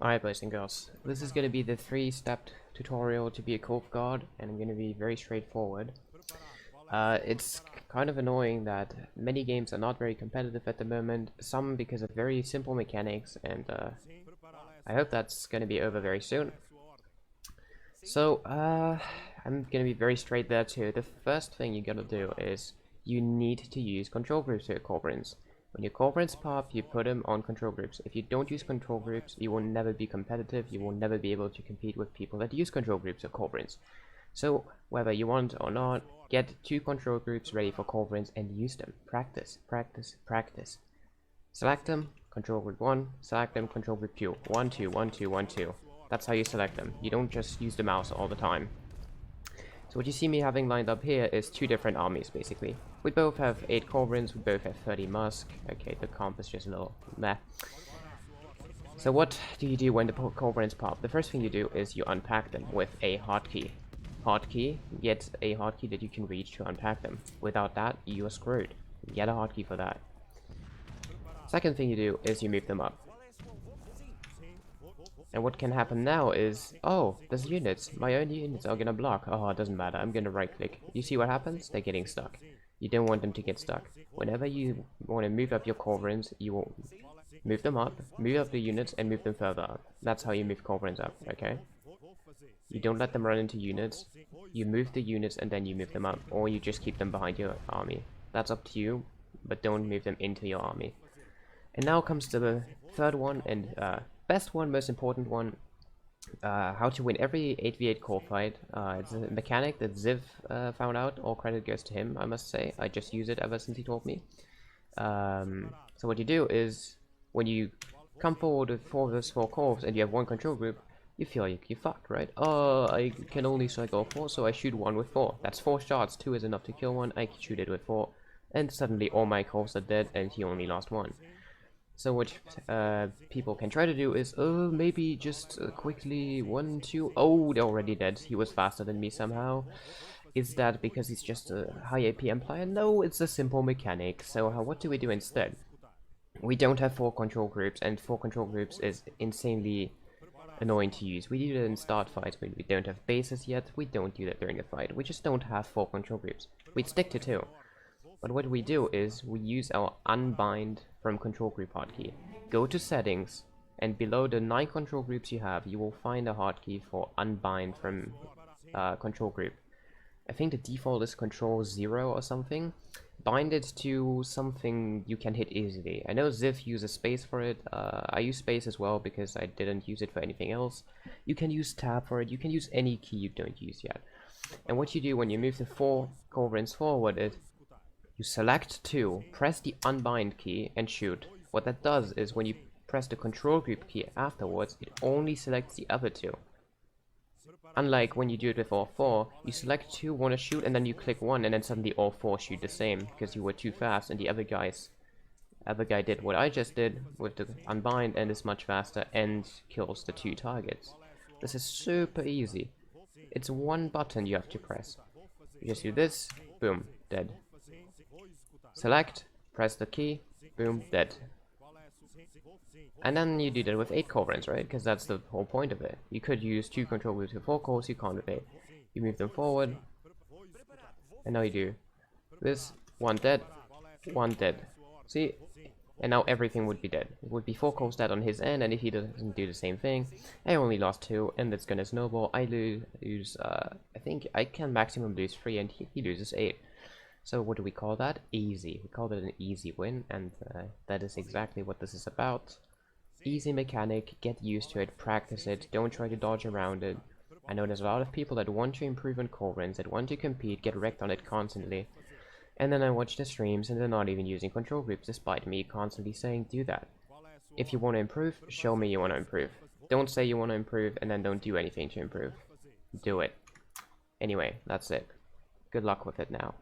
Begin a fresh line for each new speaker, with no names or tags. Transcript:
Alright boys and girls, this is going to be the 3-step tutorial to be a Culv-GOD, and I'm going to be very straightforward. It's kind of annoying that many games are not very competitive at the moment, some because of very simple mechanics, and I hope that's going to be over very soon. So, I'm going to be very straight there too. The first thing you gotta do is you need to use control groups to your corporants. When your corporants pop, you put them on control groups. If you don't use control groups, you will never be competitive, you will never be able to compete with people that use control groups or corporants. So, whether you want or not, get 2 control groups ready for corporants and use them. Practice, practice, practice. Select them, control group 1, select them, control group 2. 1, 2, 1, 2, 1, 2. That's how you select them. You don't just use the mouse all the time. So what you see me having lined up here is 2 different armies, basically. We both have 8 corporants, we both have 30 musk. Okay, the comp is just a little meh. So what do you do when the corporants pop? The first thing you do is you unpack them with a hotkey. Hotkey, get a hotkey that you can reach to unpack them. Without that, you are screwed. Get a hotkey for that. Second thing you do is you move them up. And what can happen now is, oh, there's units. My own units are gonna block. Oh, it doesn't matter. I'm gonna right click. You see what happens? They're getting stuck. You don't want them to get stuck. Whenever you want to move up your corporants, you will move them up, move up the units, and move them further up. That's how you move corporants up, okay? You don't let them run into units. You move the units and then you move them up. Or you just keep them behind your army. That's up to you, but don't move them into your army. And now comes to the third one and best one, most important one, how to win every 8v8 core fight. It's a mechanic that Ziv found out. All credit goes to him, I must say. I just use it ever since he told me. So what you do is, when you come forward with 4 of those 4 corps and you have 1 control group, you feel like you're fucked, right? Oh, I can only cycle 4, so I shoot 1 with 4. That's 4 shots, 2 is enough to kill 1, I can shoot it with 4. And suddenly all my corps are dead and he only lost 1. So what people can try to do is, oh, maybe just quickly 1, 2, oh, they're already dead. He was faster than me somehow. Is that because he's just a high APM player? No, it's a simple mechanic. So what do we do instead? We don't have 4 control groups, and 4 control groups is insanely annoying to use. We do that in start fights when we don't have bases yet. We don't do that during a fight. We just don't have 4 control groups. We'd stick to 2. But what we do is we use our unbind from control group hotkey. Go to settings, and below the 9 control groups you have, you will find a hotkey for unbind from control group. I think the default is control 0 or something. Bind it to something you can hit easily. I know Ziv uses space for it. I use space as well because I didn't use it for anything else. You can use tab for it. You can use any key you don't use yet. And what you do when you move the 4 corporants forward is you select 2, press the unbind key, and shoot. What that does is when you press the control group key afterwards, it only selects the other 2. Unlike when you do it with all 4, you select 2, want to shoot, and then you click 1, and then suddenly all 4 shoot the same, because you were too fast, and the other guy did what I just did with the unbind, and is much faster, and kills the 2 targets. This is super easy. It's 1 button you have to press. You just do this, boom, dead. Select, press the key, boom, dead. And then you do that with 8 corporants, right? Because that's the whole point of it. You could use 2 control groups with 4 cores, you can't with 8. You move them forward, and now you do this, 1 dead, 1 dead. See? And now everything would be dead. It would be 4 cores dead on his end, and if he doesn't do the same thing, I only lost 2, and that's gonna snowball. I lose, I think I can maximum lose 3, and he loses 8. So what do we call that? Easy. We call it an easy win, and that is exactly what this is about. Easy mechanic, get used to it, practice it, don't try to dodge around it. I know there's a lot of people that want to improve on corporants, that want to compete, get wrecked on it constantly. And then I watch the streams and they're not even using control groups despite me constantly saying do that. If you want to improve, show me you want to improve. Don't say you want to improve and then don't do anything to improve. Do it. Anyway, that's it. Good luck with it now.